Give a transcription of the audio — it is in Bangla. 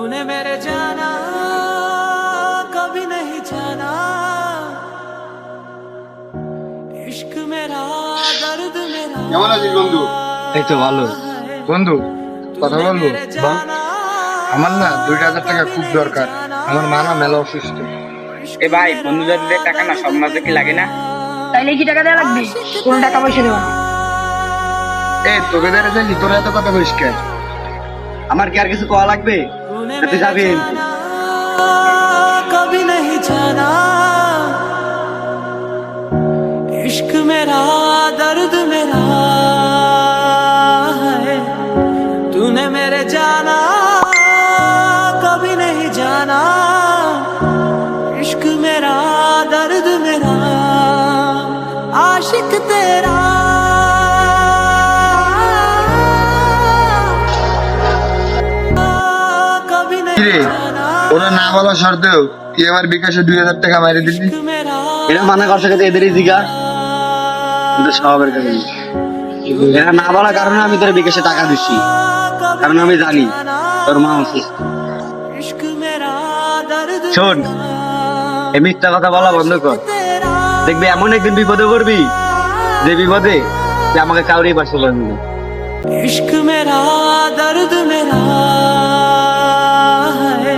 तूने मेरे जाना कभी नहीं जाना इश्क मेरा दर्द मेरा। কেমন আছিস বন্ধু? এই তো ভালো। বন্ধু কথা বলবো? বল। আমার না 2,000 টাকা খুব দরকার, আমার মা না মেলা অসুস্থ। এ ভাই, বন্ধুদের টাকা না সব মাসে কি লাগে না? তাইলে কি টাকা দেওয়া লাগবে? কোনো টাকা পয়সা দেবো না। এই তোকে ধরে যাই, তোর এত কথা কইস কেন? আমার কি আর কিছু কোয়া লাগবে? তুই যাবি? कभी नहीं जाना इश्क मेरा दर्द मेरा है तूने मेरे जाना कभी नहीं जाना इश्क मेरा दर्द मेरा आशिक तेरा। কিরে, ওরা না বলা শর্তেও তুই আমার বিকাশে 2,000 টাকা মাইরে দিলি? এরা মানা করছে কিন্তু এদেরই জিগা, কিন্তু স্বভাবের কারণে। এরা না বলার কারণে আমি তোর বিকাশে টাকা দিচ্ছি, কারণ আমি জানি তোর মা অসুস্থ। শোন, এই মিথ্যা কথা বলা বন্ধ কর, দেখবি এমন একদিন বিপদে পড়বি যে বিপদে তুই আমাকে কাউরেই পাশে লাগবে না। इश्क मेरा दर्द मेरा है